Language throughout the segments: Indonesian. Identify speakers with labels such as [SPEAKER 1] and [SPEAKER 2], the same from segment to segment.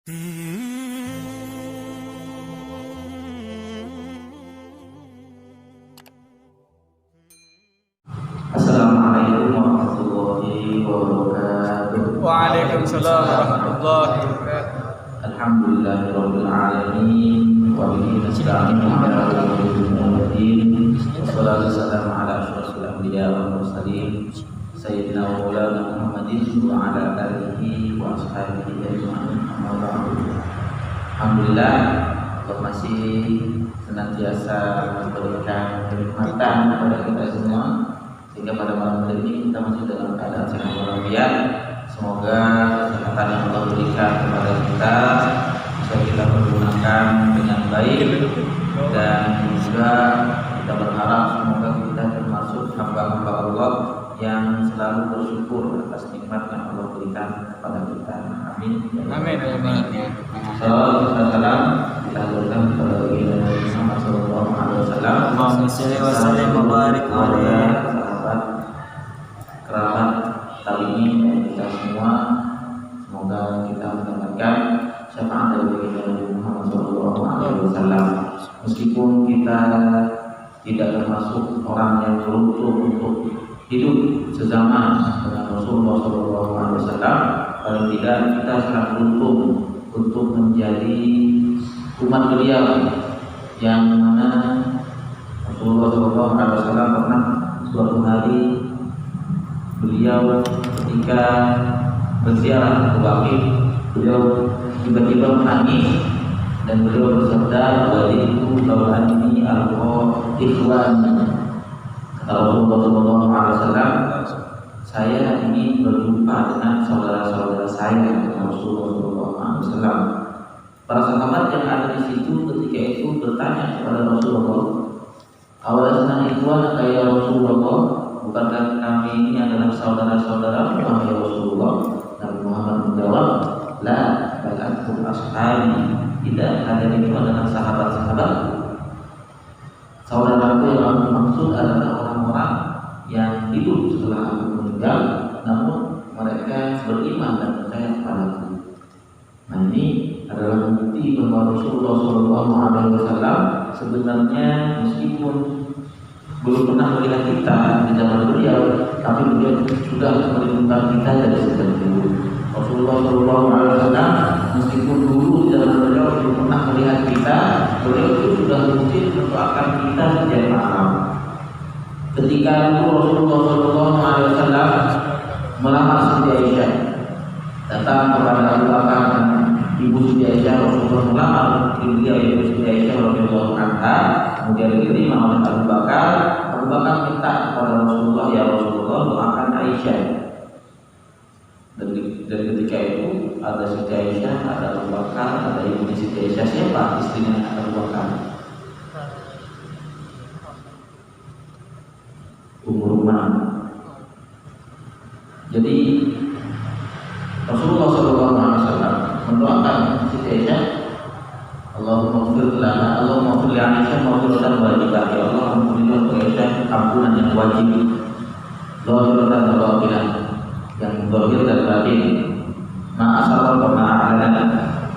[SPEAKER 1] Assalamualaikum warahmatullahi wabarakatuh.
[SPEAKER 2] Waalaikumsalam warahmatullahi wabarakatuh.
[SPEAKER 1] Alhamdulillahirabbil alamin wa bihi nasta'inu ala umuri din. Wassalatu wassalamu ala asyrofil anbiya wal mursalin sayyidina wa maulana Muhammadin wa ala alihi wa ashabihi ajma'in. Amma ba'du. Alhamdulillah, Allah masih senantiasa memberikan kenikmatan kepada kita semua, sehingga pada malam hari ini kita masih dalam keadaan sehat walafiat. Semoga kesehatan yang Allah berikan kepada kita bisa kita pergunakan dengan baik, dan juga kita berharap semoga kita termasuk hamba-hamba Allah yang selalu bersyukur atas nikmat yang Allah berikan kepada kita. Amin.
[SPEAKER 2] Amin. Amin.
[SPEAKER 1] Salam kita haturkan kepada baginda Nabi Muhammad sallallahu alaihi wasallam.
[SPEAKER 2] Allahumma shalli wa sallim wa barik alaihi.
[SPEAKER 1] Sahabat, kerabat, tabi'in dan kita semua, semoga kita mendapatkan syafaat dari baginda Nabi Muhammad sallallahu alaihi wasallam. Meskipun kita tidak termasuk orang yang beruntung untuk hidup sezaman dengan Rasulullah sallallahu alaihi wasallam, paling tidak kita sangat beruntung untuk menjadi umat beliau, yang mana Rasulullah sallallahu alaihi wasallam pernah suatu hari beliau ketika berziarah ke Baqi, beliau tiba-tiba menangis dan beliau bersabda, "Walidu bawaan ini al-ikhwan." Kata Rasulullah sallallahu alaihi wasallam, "Saya ingin berjumpa dengan saudara-saudara saya." Kata Rasulullah sallallahu alaihi wasallam. Para sahabat yang ada di situ ketika itu bertanya kepada Rasulullah, "Awalasna ikhwan ya Rasulullah? Bukankah kami ini adalah saudara-saudara ya Rasulullah?" Nabi Muhammad menjawab, "La, bal antum ashabi." Tidak, kalian itu adalah sahabat-sahabat. Saudaraku yang aku maksud adalah orang-orang yang hidup setelah aku meninggal, namun mereka beriman dan percaya kepadaku. Nah, ini adalah bukti bahwa Rasulullah SAW sebenarnya meskipun belum pernah melihat kita di zaman beliau, tapi beliau sudah merindukan kita dari sejak dulu. Rasulullah SAW meskipun dulu di zaman beliau belum pernah melihat kita, beliau itu sudah rutin mendoakan kita setiap malam. Ketika Rasulullah SAW melamar Siti Aisyah, datang kepada Abu Bakar dan Ibu Siti Aisyah, Rasulullah melamar beliau Ibu Siti Aisyah radhiyallahu anha, kemudian diterima oleh Abu Bakar. Abu Bakar minta kepada Rasulullah, "Ya Rasulullah, doakan Aisyah." Dan ketika itu ada Siti Aisyah, ada Abu Bakar, ada Ibu Siti Aisyah. Siapa istrinya Abu Bakar? Ummu Ruman. Jadi Rasulullah SAW mendoakan Siti Aisyah, Allahumma ighfir lana, Allahumma ighfir li Aisyah maghfiratan wajibah. Ya Allah, ampunilah Aisyah ampunan yang wajib, zahiratan wa batinan, yang zahir dan batin, ma'asarra wa ma'alana,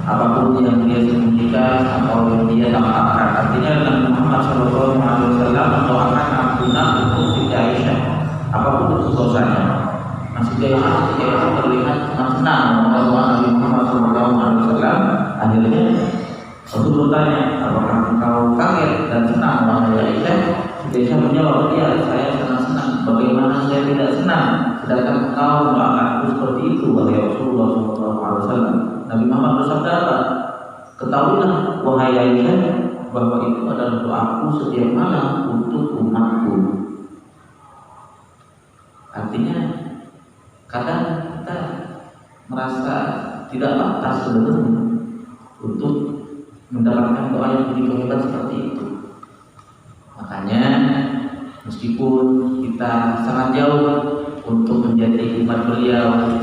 [SPEAKER 1] apapun yang dia sembunyikan atau yang dia tampakkan. Artinya Nabi Muhammad SAW mendoakan ampunan untuk Siti Aisyah apapun itu dosanya. Siti Aisyah terlihat sangat senang mendoakan Nabi Muhammad SAW. Akhirnya Rasul bertanya, "Apakah engkau kaget dan senang wahai Aisyah?" Siti Aisyah menjawab, "Iya, saya sangat senang. Bagaimana saya tidak senang sedangkan engkau mendoakanku seperti itu wahai Rasulullah SAW." Nabi Muhammad bersabda apa? "Ketahuilah wahai Aisyah bahwa itu adalah doaku setiap malam untuk umatku." Artinya kadang kita merasa tidak pantas sebenarnya untuk mendapatkan doa yang begitu hebat seperti itu. Makanya meskipun kita sangat jauh untuk menjadi umat beliau,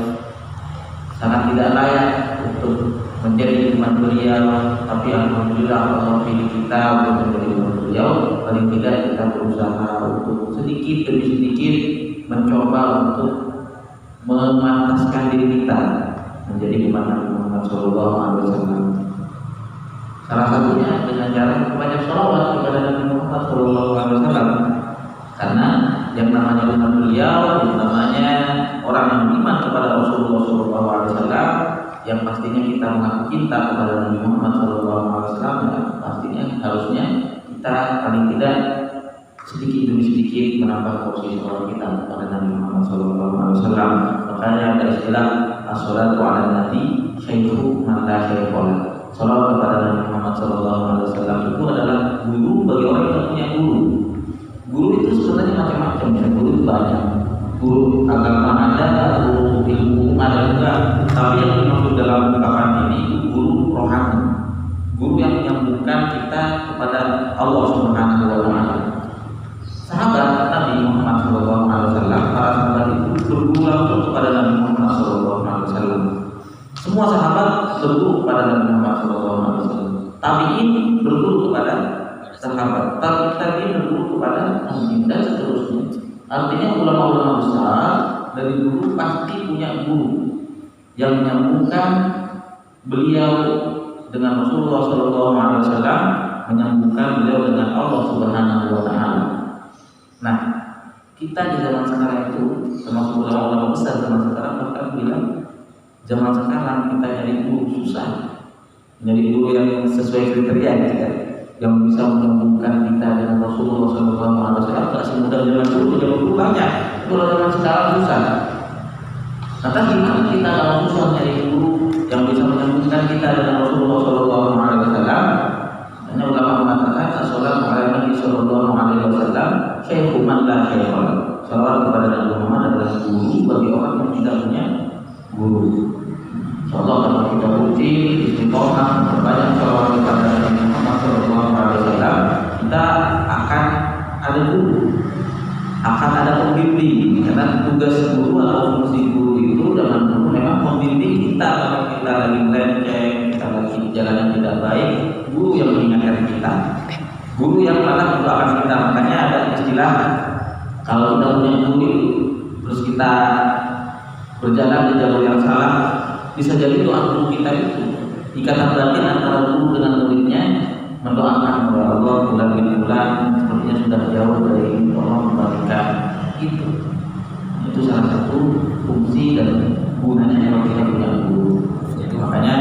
[SPEAKER 1] sangat tidak layak untuk menjadi umat beliau, tapi alhamdulillah Allah pilih kita untuk menjadi umat beliau. Paling tidak kita berusaha untuk sedikit demi sedikit mencoba untuk memantaskan diri kita menjadi umat Nabi Muhammad Muhammad SAW. Salah satunya dengan cara banyak sholawat kepada Nabi Muhammad SAW. Karena yang namanya umat beliau, yang namanya orang yang beriman kepada Rasulullah SAW, yang pastinya kita mengaku cinta kepada Nabi Muhammad SAW, ya pastinya harusnya kita paling tidak sedikit demi sedikit menambah porsi sholawat kita kepada Nabi Muhammad SAW. Makanya ada istilah as-sholatu ala nabi syaikhu man la syaikhola. Sholawat kepada Nabi Muhammad SAW itu adalah guru bagi orang yang punya guru. Guru itu sebenarnya macam-macam ya, guru itu banyak. Guru agama ada, guru ilmu ada juga. Tapi yang dimaksud dalam ungkapan ini guru rohani, guru yang menyambungkan kita kepada Allah Subhanahu wa Ta'ala. Sahabat Nabi Muhammad SAW, para sahabat itu berguru langsung kepada Nabi Muhammad SAW. Semua sahabat berguru kepada Nabi Muhammad SAW. Tabi'in berguru kepada sahabat, tabi'in berguru kepada tabi'in dan seterusnya. Artinya ulama-ulama besar dari dulu pasti punya guru yang menyambungkan beliau dengan Rasulullah SAW, menyambungkan beliau dengan Allah Subhanahu wa Ta'ala. Nah, kita di zaman sekarang itu, termasuk ulama-ulama besar zaman sekarang, bahkan bilang zaman sekarang kita nyari guru susah, nyari guru yang sesuai kriteria ya, yang bisa menyambungkan kita dengan Rasulullah SAW. Tak semudah zaman dulu banyak, kalau zaman sekarang susah. Maka gimana kita kalau susah nyari guru yang bisa menyambungkan kita dengan Rasulullah SAW? Hanya ulama mengatakan as-sholatu ala Nabi SAW syaikhu man la syaikhola. Sholawat kepada Nabi Muhammad adalah guru bagi orang yang tidak punya guru. Insyaallah kalau kita rutin istiqomah berbanyak sholawat kepada Nabi Muhammad SAW, kita akan ada guru, akan ada pembimbing. Karena tugas guru atau fungsi guru itu dengan guru memang membimbing kita kalau kita lagi melenceng, kita lagi jalan yang tidak baik. Guru yang mengingatkan kita, guru yang malah mendoakan kita. Makanya ada istilah kalau kita punya guru terus kita berjalan di jalur yang salah, bisa jadi doa guru kita itu ikatan batin antara guru dengan muridnya, mendoakan bahwa Allah bulan bin bulan sepertinya sudah jauh dari Allah memberikan itu salah satu fungsi dan gunanya kalau kita punya guru. Jadi makanya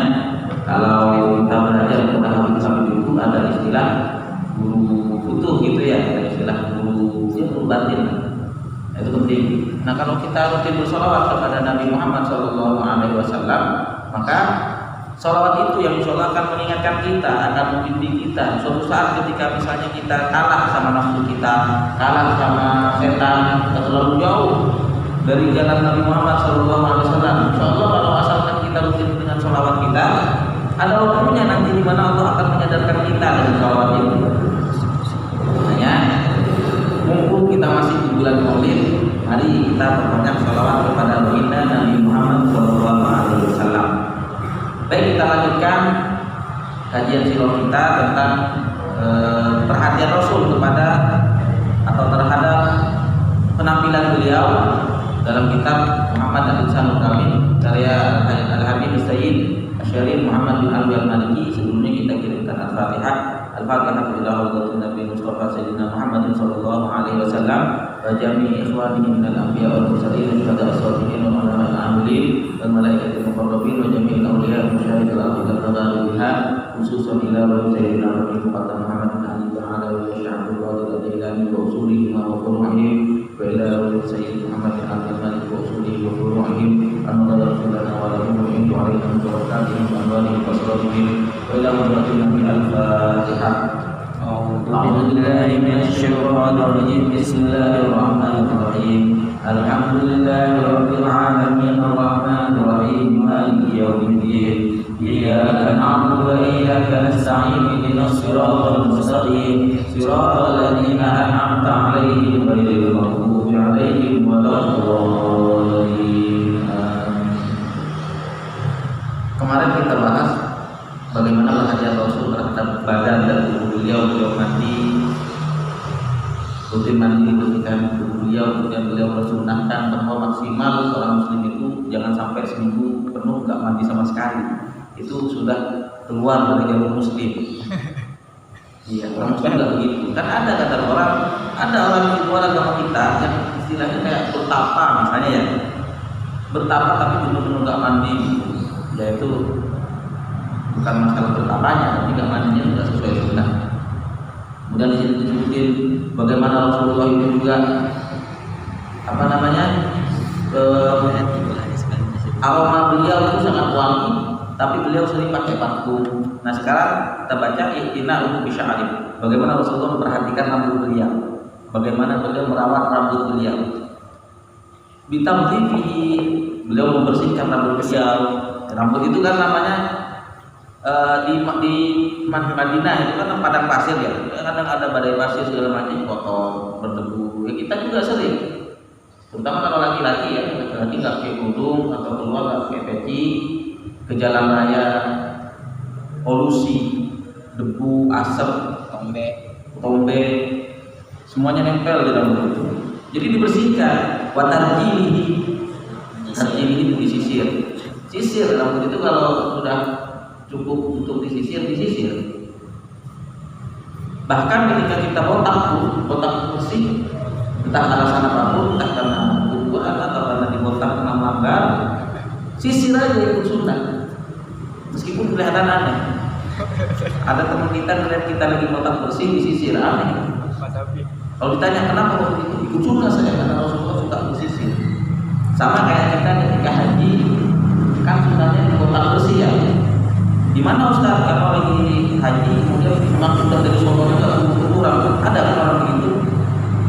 [SPEAKER 1] kalau kita belajar kepada habib itu ada istilah guru utuh gitu ya, ada istilah guru batin. Nah, itu penting. Nah, kalau kita rutin bersolawat kepada Nabi Muhammad SAW, maka solawat itu yang insya akan mengingatkan kita, akan membimbing kita. Suatu saat ketika misalnya kita kalah sama nafsu kita, kalah sama setan, kita terlalu jauh dari jalan Nabi Muhammad SAW, insya Allah kalau asalkan kita rutin dengan solawat kita, ada waktunya nanti di mana Allah akan menyadarkan kita dengan solawat itu. Makanya mumpung kita masih di bulan Maulid, mari kita perbanyak solawat kepada baginda Nabi Muhammad SAW. Baik, kita lanjutkan kajian sirah kita tentang perhatian Rasul kepada atau terhadap penampilan beliau dalam kitab Muhammad Al-Insanul Kamil karya Al-Habib Sayyid Syarif Muhammad bin Alwi Al-Maliki. Sebelumnya kita kirimkan Al-Fatihah. Al-Fatihah ila hadratin Nabi Mustafa Sayyidina Muhammad sallallahu alaihi wasallam wa jami'i ikhwanihi minal anbiya wal mursalin wa as-salihin wa ulama al-amilin wal malaikatil muqarrabin wa jami'il awliya wa musyahidil ardh al biha khususan ila Sayyidina Muhammad Muhammad bin Ali ta'ala wa sya'bul wadil al-ilani wa usulihi wa furu'ihim wa ila Sayyid Muhammad bin Abdul Malik wa usulihi wa furu'ihim an-nadhar lana wa lahum wa intu alaihim wa barakatuhum wa amwalihim wa asrarihim wa ila hadratin Nabi Al-Fatihah. أعوذ بالله من الشيطان الرجيم. بسم الله الرحمن الرحيم. الحمد لله رب العالمين الرحمن الرحيم مالك يوم الدين. إياك نعبد وإياك نستعين اهدنا الصراط المستقيم صراط الذين أنعمت عليهم غير المغضوب عليهم ولا الضالين. Kemarin kita bahas bagaimana perhatian Rasul terhadap badan dan tubuh beliau mandi, rutin mandi bersihkan tubuh beliau, kemudian beliau bersunnahkan bahwa maksimal seorang muslim itu jangan sampai seminggu penuh nggak mandi sama sekali. itu sudah keluar dari jalur muslim. Iya, orang muslim nggak begitu. Kan ada kata orang, ada orang di luar agama kita yang istilahnya kayak bertapa misalnya ya, bertapa tapi benar-benar nggak mandi, yaitu bukan masalah bertapanya, tapi nggak mandinya nggak sesuai sunnah. Kemudian di sini disebutin bagaimana Rasulullah itu juga apa namanya aroma beliau itu sangat wangi, tapi beliau sering pakai parfum. Nah sekarang kita baca iktina untuk bisya'ari, bagaimana Rasulullah memperhatikan rambut beliau, bagaimana beliau merawat rambut beliau. Bitamdhihi, beliau membersihkan rambut beliau. Rambut itu kan namanya di Madinah itu kan padang pasir ya, kadang ada badai pasir segala macam kotor berdebu. Ya, kita juga sering, terutama kalau laki-laki ya, laki-laki nggak pakai kerudung atau keluar nggak pakai peci ke jalan raya, polusi, debu, asap, tombe, semuanya nempel di rambut itu. Jadi dibersihkan. Watarjilihi, tarjilihi itu disisir. Sisir rambut itu kalau sudah cukup untuk disisir. Bahkan ketika kita botak bersih, entah alasan apapun, entah karena bukuan atau karena dibotak kena melanggar, sisir aja ikut sunnah. Meskipun kelihatan aneh. Ada teman kita ngeliat kita lagi botak bersih disisir, aneh. Kalau ditanya kenapa waktu itu, ikut sunnah saya karena Rasulullah suka bersisir. Sama kayak kita ketika haji, kan sunnahnya botak bersih ya. Di mana Ustaz kalau lagi haji kemudian maksud dari soalnya nggak kurang, ada kan orang begitu.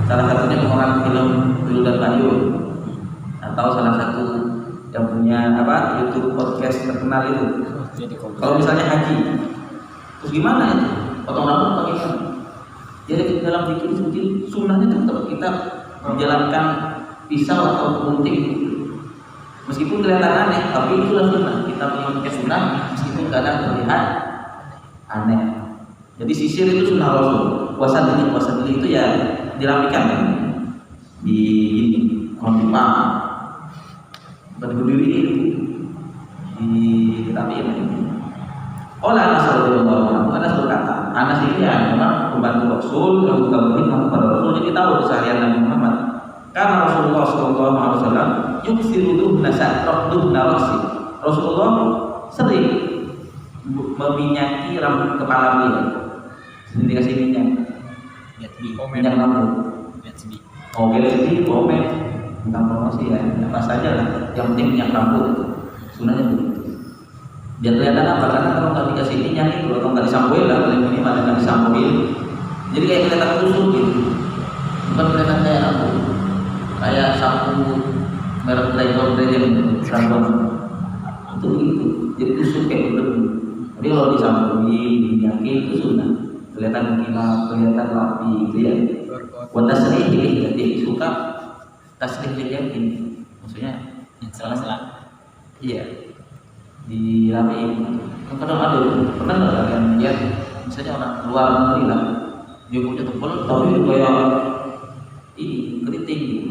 [SPEAKER 1] Salah satunya orang film Dulu dan Bayu, atau salah satu yang punya YouTube podcast terkenal itu. Kalau misalnya haji, terus gimana itu? Potong rambut pakai apa? Jadi dalam zikir sunnahnya tetap kita menjalankan pisau atau gunting. Meskipun kelihatan aneh, tapi itulah sunnah. Kita menjalankan sunnah meskipun kadang terlihat aneh. Jadi sisir itu sunnah Rasul. Puasa dili itu ya dirapikan kan? Di kontipa, berdiri di dirapikan. Oleh Anas radhiyallahu anhu, Anas berkata, Anas ini ya memang pembantu Rasul yang juga berkhidmat kepada Rasul, jadi tahu keseharian Nabi Muhammad. Karena Rasulullah SAW yuksiruduh narasi. Rasulullah sering meminyaki rambut kepala beliau. Sering dikasih minyak rambut. Oh, Gatsby, Pomade, tentang promosi ya, apa saja lah. Yang penting minyak rambut itu, sunahnya begitu. Biar kelihatan apa? Karena kalau nggak dikasih minyak itu, atau nggak disampoin lah, paling minimal nggak disampoin. Jadi kayak kelihatan kusut gitu, bukan kelihatan kayak rambut. Kayak sapu merek Playboy Legend rambut itu begitu, jadi tusuk kayak berdebu. Jadi kalau disampoin, diminyakin itu sunnah, kelihatan kilat, kelihatan rapi gitu ya. Buat tasrih jadi suka tasrih yakin, maksudnya salah. Iya, dirapiin. Kadang ada, pernah nggak kalian lihat misalnya orang luar negeri lah, jenggotnya tebal tapi kayak ini keriting gitu.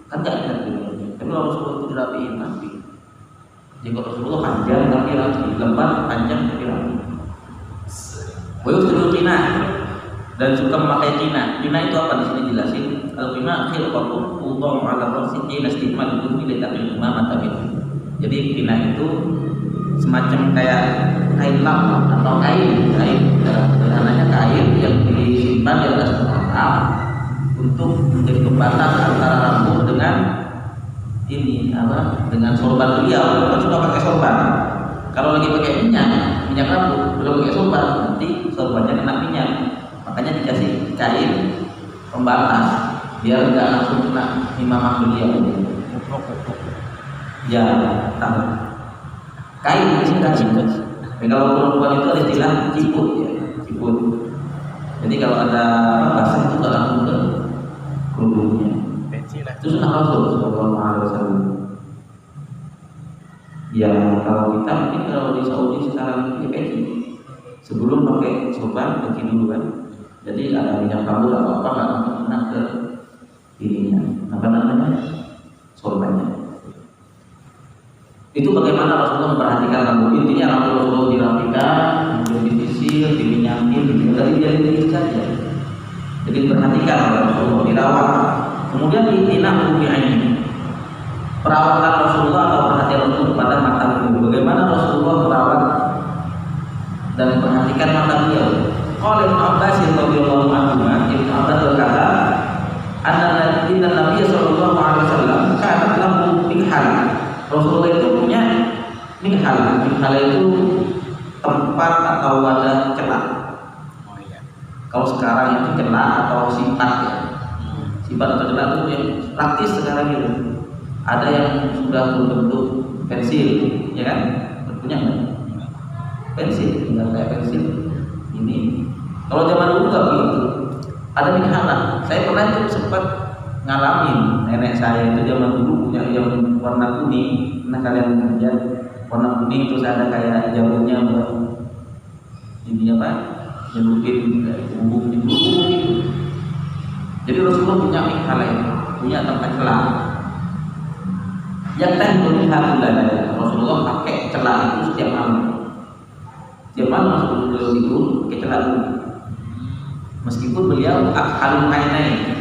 [SPEAKER 1] Kan nggak enak gitu. Tapi kalau Rasulullah itu dirapiin rapi. Jenggot Rasulullah panjang tapi rapi, lebat panjang tapi rapi. Wayus tina dan suka memakai tina. Tina itu apa di sini jelasin? Al-tina khilqatun tudau 'ala ra'si tina istimal itu tidak takil imam tapi. Jadi tina itu semacam kayak kain lap atau kain sederhananya kain yang disimpan di atas kepala untuk menjadi pembatas antara rambut dengan dengan sorban beliau. Kan suka pakai sorban. Kalau lagi pakai minyak rambut, belum pakai sorban, nanti sorbannya kena minyak. Makanya dikasih kain pembatas biar nggak langsung kena imamah beliau. Ya, tahu. Kain itu kan ciput. Kalau perempuan itu ada istilah ciput ya, ciput. Jadi kalau ada basah itu nggak langsung ke kerudungnya. Itu sunnah Rasul Sallallahu Alaihi Wasallam. Ya kalau kita mungkin kalau di Saudi sekarang ini peci. Sebelum pakai sorban peci dulu kan. Jadi ada minyak rambut atau apa nggak langsung kena ke ininya. Apa namanya? Sorbannya. Itu bagaimana Rasulullah memperhatikan rambut. Intinya rambut Rasulullah dirapikan, kemudian disisir, diminyakin, dari jari saja. Jadi diperhatikan oleh Rasulullah, dirawat. Kemudian ditinam ini. Perawatan Rasulullah atau perhatian Rasulullah pada mata beliau. Bagaimana Rasulullah merawat dan memperhatikan mata beliau. Oleh Ibnu Abbas radhiyallahu anhu, Ibnu Abbas berkata, "Anna Nabi sallallahu alaihi wasallam kana lahu mikhal." Rasulullah itu punya mikhal. Mikhal itu tempat atau wadah celah. Kalau sekarang itu celah atau sifat ya. Sifat atau celah itu yang praktis sekarang itu. Ada yang sudah berbentuk pensil, ya kan? Bentuknya enggak? Pensil, tinggal kayak pensil. Ini. Kalau zaman dulu nggak begitu. Ada mikhalah. Saya pernah itu sempat ngalamin. Nenek saya itu zaman dulu punya yang warna kuning. Nah kalian lihat warna kuning terus ada kayak jamurnya ini apa? Nyelupin bumbu gitu. Jadi Rasulullah punya mikhalah itu, punya tempat celah. Yang tadi Rasulullah pakai celah itu setiap malam. Setiap malam sebelum beliau tidur pakai celah itu. Meskipun beliau akhalul ainain,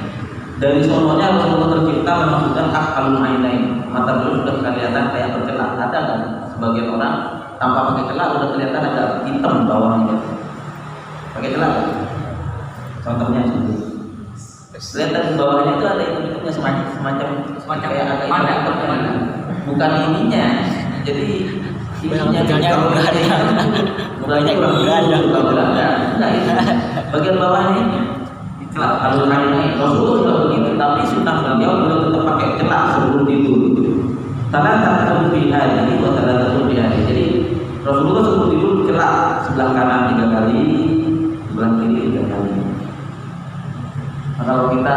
[SPEAKER 1] dari sononya Rasulullah tercipta memang sudah akhalul ainain, mata beliau sudah kelihatan kayak bercelah. Ada kan sebagian orang tanpa pakai celah sudah kelihatan agak hitam bawahnya. Pakai celah kan? Contohnya seperti kelihatan bawahnya itu ada hitam-hitamnya semacam kayak agak hitam. Bukan ininya, jadi ininya
[SPEAKER 2] kalau nggak ada,
[SPEAKER 1] mudahnya kurang ada. Bagian bawahnya ini kalau lainnya Rasulullah sudah begitu, tapi sunnah beliau tetap pakai celah sebelum tidur. Tanah tak tertutup hari, buat tanah tertutup hari. Jadi Rasulullah sebelum tidur celah sebelah kanan 3 kali, sebelah kiri 3 kali. Nah, kalau kita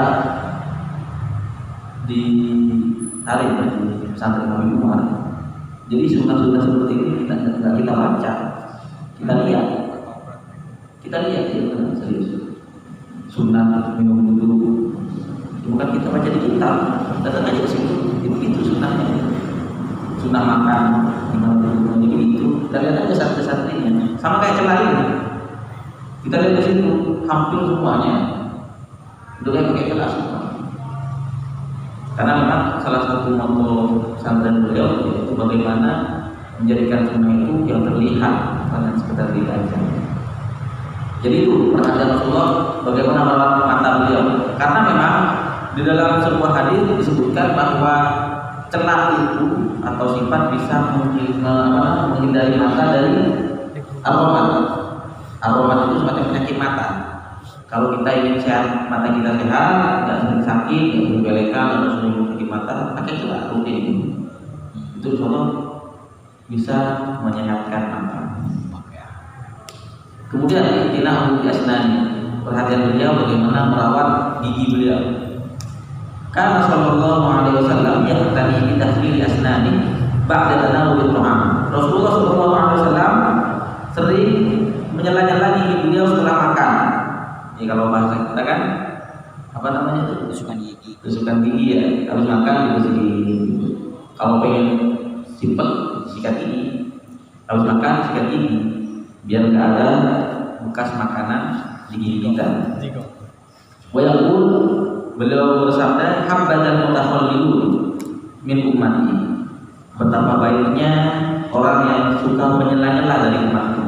[SPEAKER 1] ditarik di pesantren Nabi Umar, jadi sunnah-sunnah seperti ini kita baca, kita lihat ya, serius. Sunnah minum wudu, bukan kita baca di kitab, datang aja ke situ, itu sunnahnya. Sunnah makan, jadi itu. Kita lihat aja santri-santrinya, sama kayak celah ini. Kita lihat ke situ, hampir semuanya udah kayak pakai celah semua. Karena memang salah satu motto pesantren beliau yaitu bagaimana menjadikan sunnah itu yang terlihat, bukan sekedar dibaca. Jadi itu perhatian Rasulullah bagaimana merawat mata beliau. Karena memang di dalam sebuah hadis disebutkan bahwa celah itu atau sifat bisa menghindari mata dari aromat. Aromat itu semacam penyakit mata. Kalau kita ingin sehat, mata kita sehat, tidak sering sakit, tidak sering belekan, atau sering sakit mata, pakai celah rutin. Itu insya Allah bisa menyehatkan mata. Kemudian tina'u bi asnani, perhatian beliau bagaimana merawat gigi beliau. Karena sallallahu alaihi wasallam yahtani bi tahlil asnani ba'da tanawul ta'am. Rasulullah sallallahu alaihi wasallam sering menyela-nyela gigi beliau setelah makan. Ini kalau bahasa kita kan apa namanya itu? Tusukan gigi ya. Habis makan ditusuk gigi. Kalau pengen simpel sikat gigi. Habis makan sikat gigi. Biar nggak ada bekas makanan di gigi kita. Wa yaqul, beliau bersabda, habbadan mutakhallilun min ummati. Betapa baiknya orang yang suka menyela-nyela dari umatku.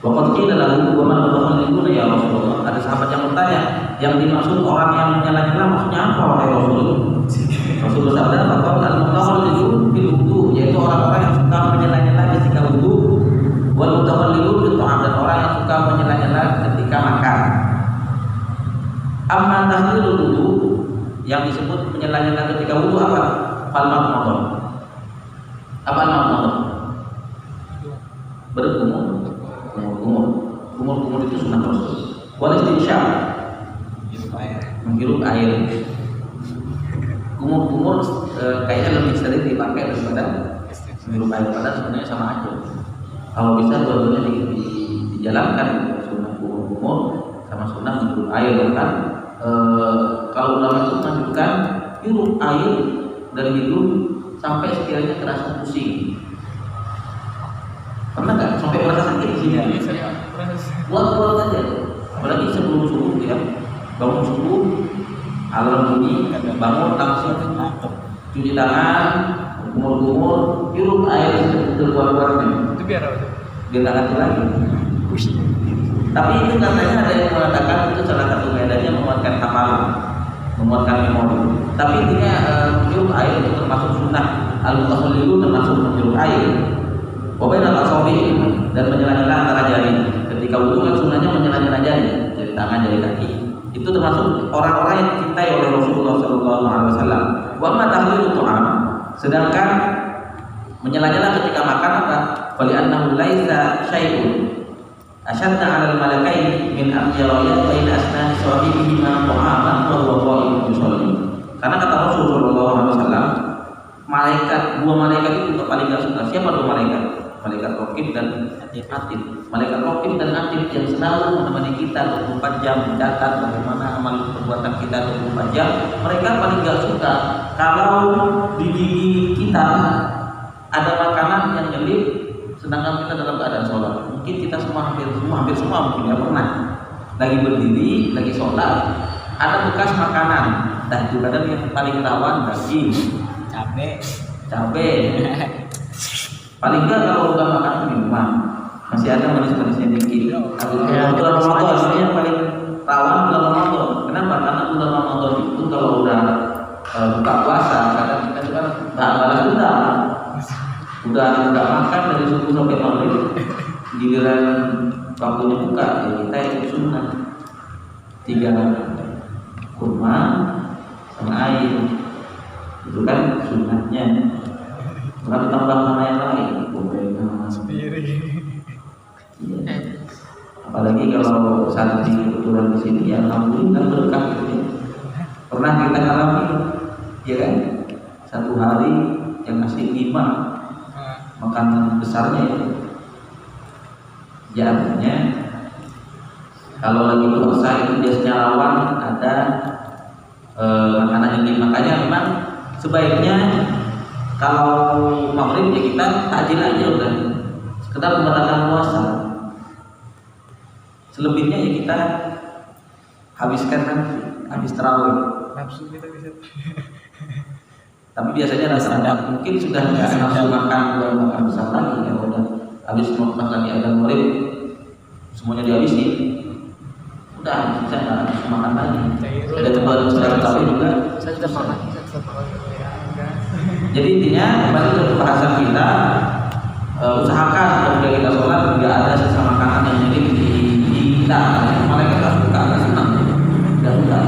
[SPEAKER 1] Wa qad qila lahu wa man mutakhallilun ya Rasulullah. Ada sahabat yang bertanya, yang dimaksud orang yang menyela-nyela maksudnya apa wahai Rasul? Rasul bersabda, "Faqad al-mutakhallilun bil wudu", yaitu orang-orang yang suka menyela-nyela ketika wudu. Wal mutakhallilun bil ta'am, dan orang yang suka menyela-nyela ketika makan. Amma tahlilul wudu, yang disebut menyela-nyela ketika wudu apa? Fal madmadah. Apa madmadah? Berkumur. Kumur itu sunnah Rasul. Wal istinsyaq, menghirup air. Kumur kayaknya lebih sering dipakai daripada menghirup air, padahal sebenarnya sama aja. Kalau bisa dua-duanya dijalankan, sunnah kumur sama sunnah menghirup air. Bahkan kalau ulama itu menunjukkan hirup air dari hidung sampai sekiranya terasa pusing. Pernah nggak sampai merasa sakit di sini?
[SPEAKER 2] Iya, saya pernah.
[SPEAKER 1] Buat aja. Apalagi sebelum subuh ya, bangun subuh, alarm bunyi, bangun langsung cuci tangan, kumur-kumur, hirup air keluar-keluarnya.
[SPEAKER 2] Itu biar apa?
[SPEAKER 1] Biar nggak ganti lagi.
[SPEAKER 2] Pusing.
[SPEAKER 1] Tapi itu katanya ada yang mengatakan itu salah satu medannya menguatkan hafalan, menguatkan memori. Tapi intinya hirup air itu termasuk sunnah. Al-Mutakhallilun termasuk menghirup air. Wabainal asabi dan menyela-nyela antara jari. Ketika wudu kan sunnahnya menyela-nyela jari tangan, jari kaki. Itu termasuk orang-orang yang dicintai oleh Rasulullah SAW. Wa ma tahlilu ta'am. Sedangkan menyela-nyela ketika makan apa? Fali annahu laisa syai'un asyadda 'alal malakaini min amjariyat baina asnani sahibihi ma ta'aman wa huwa qa'imun yusalli. Karena kata Rasulullah SAW, dua malaikat itu paling gak suka. Siapa dua malaikat? Malaikat Raqib dan Atid. Malaikat Raqib dan Atid yang selalu menemani kita 24 jam, mencatat bagaimana amal perbuatan kita 24 jam. Mereka paling gak suka kalau di gigi kita ada makanan yang nyelip sedangkan kita dalam keadaan sholat. Mungkin kita hampir semua mungkin ya pernah lagi berdiri, lagi sholat, ada bekas makanan. Dan itu kadang yang paling rawan daging, cabai. Paling enggak kalau udah makan minuman masih ada manis-manisnya dikit. Bulan Ramadan yang paling rawan bulan Ramadan. Kenapa? Karena bulan Ramadan itu kalau udah buka puasa kadang kita juga nggak balas dendam. Udah nggak makan dari subuh sampai maghrib, giliran waktunya buka ya kita itu sunnah 3 kurma sama air, itu kan sunnahnya. Bukan tambah nama yang lain,
[SPEAKER 2] Sendiri.
[SPEAKER 1] iya. Apalagi kalau santri kebetulan di sini ya alhamdulillah berkah gitu ya. Pernah kita alami, ya kan? Satu hari yang ngasih 5 makanan besarnya itu. Ya artinya kalau lagi puasa itu biasanya rawan ada makanan yang dimakannya. Memang sebaiknya kalau maghrib ya kita takjil aja udah, sekedar membatalkan puasa. Selebihnya ya kita habiskan nanti habis tarawih.
[SPEAKER 2] Nafsu kita bisa.
[SPEAKER 1] Tapi biasanya rasa mungkin sudah nggak nafsu makan besar lagi ya udah habis makan lagi ada maghrib semuanya dihabisi. Udah bisa nggak nafsu makan lagi. Ada tempat tarawih juga.
[SPEAKER 2] Saya sudah makan.
[SPEAKER 1] Jadi intinya kembali ke pembahasan kita, usahakan ketika kita sholat tidak ada sisa makanan yang nyelip di kita. Mereka tak suka, tak senang, tidak suka.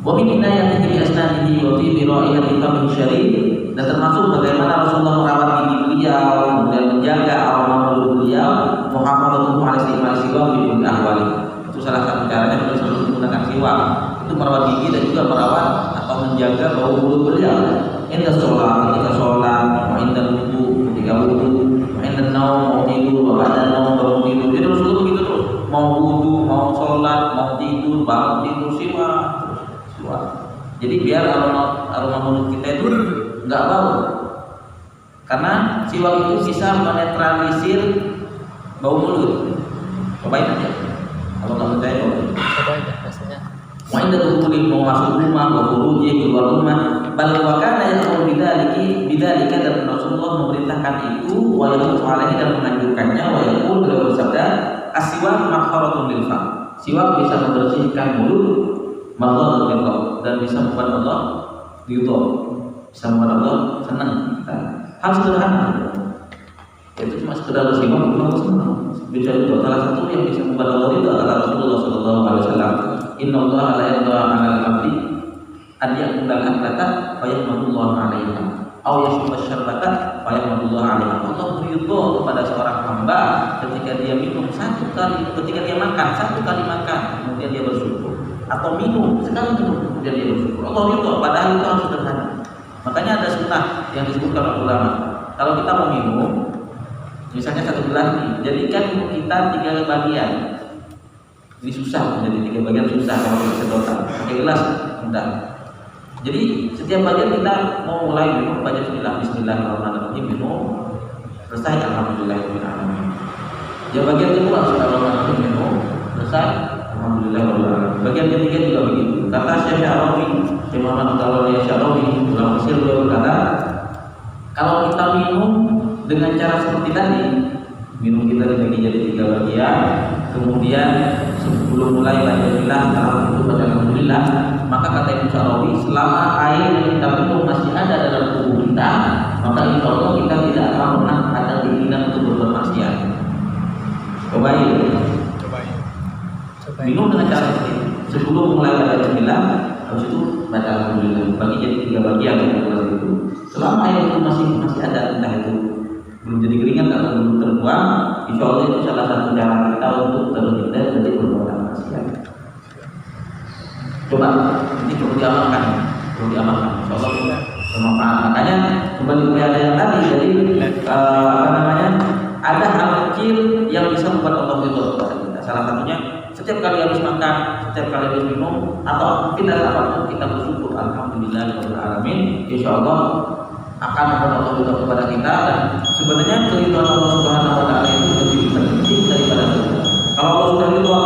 [SPEAKER 1] Wa min inayatihi bi asnanihi wa fi raihati famin syarif, dan termasuk bagaimana Rasulullah merawat gigi beliau, kemudian menjaga aroma mulut beliau, muhafadzatuhu ala istimal siwak fi kulli ahwali. Itu salah satu caranya beliau selalu menggunakan siwak. Itu merawat gigi dan juga merawat atau menjaga bau mulut beliau. Indah sholat, ketika sholat, wa indah wudu, ketika wudu, wa indah naum, mau tidur, wa ba'da naum, bangun tidur. Jadi Rasulullah begitu terus, mau wudu, mau sholat, mau tidur, bangun tidur, siwak. Jadi biar aroma mulut kita itu nggak bau, karena siwak itu bisa menetralisir bau mulut. Cobain aja, kalau nggak percaya
[SPEAKER 2] Cobain ya rasanya.
[SPEAKER 1] Wa inda dukhuli, mau masuk rumah, wa khuruji, keluar rumah. Bal wa kana yaqulu bidzalika, dan Rasulullah memerintahkan itu, wa yaqulu alaihi, dan menganjurkannya, wa yaqulu, beliau bersabda, as-siwak makhfaratun lil fam. Siwak bisa membersihkan mulut, mardatul lil, dan bisa membuat Allah ridho, bisa membuat Allah senang. Hal sederhana, itu cuma sekedar bersiwak itu Allah senang. Bisa itu salah satu yang bisa membuat Allah ridho, kata Rasulullah SAW. Inna Allah la yarda 'alal 'abdi an ya'kula al-aklata fa yahmadullah 'alaiha aw yashraба syarbata fa yahmadullah 'alaiha. Allah ridho kepada seorang hamba ketika dia minum ketika dia makan satu kali makan kemudian dia bersyukur, atau minum sekali minum kemudian dia bersyukur. Allah ridho, padahal itu harus sederhana. Makanya ada sunnah yang disebutkan oleh ulama. Kalau kita mau minum, misalnya 1 gelas nih, jadikan minum kita 3 bagian. Ini susah, jadi 3 bagian susah kalau kita sedotan. Pakai gelas mudah. Jadi setiap bagian kita mau mulai minum baca bismillahirrahmanirrahim, minum. selesai, alhamdulillah. Ya bagian kedua setelah minum selesai, alhamdulillah. Bagian ketiga juga begitu. Kata Syekh Syarawi, Syekh Muhammad Tawali Syarawi, ulama Mesir, beliau berkata, kalau kita minum dengan cara seperti tadi, minum kita dibagi jadi 3 bagian, kemudian sebelum mulai baca bismillah, setelah itu baca alhamdulillah, maka kata Ibnu Syarawi, selama air yang kita minum masih ada dalam tubuh kita, maka insya Allah kita tidak akan pernah ada keinginan untuk berbuat maksiat. Cobain. Minum dengan cara seperti itu. Sebelum mulai baca bismillah, habis itu baca alhamdulillah, bagi jadi 3 bagian itu. Selama air itu masih ada, entah itu belum jadi keringat atau belum terbuang, insya Allah itu salah satu cara kita untuk terhindar dari perbuatan maksiat. Coba, ini perlu diamalkan, insya Allah kita bermanfaat. Makanya kembali kepada yang tadi, jadi ada hal kecil yang bisa membuat Allah ridho kepada kita. Salah satunya setiap kali habis makan, setiap kali habis minum, atau tidak apapun kita bersyukur alhamdulillahirabbil alamin, insya Allah akan membuat Allah ridho kepada kita. Dan sebenarnya keridhaan Allah Subhanahu wa taala itu lebih penting daripada surga. Kalau Allah sudah ridho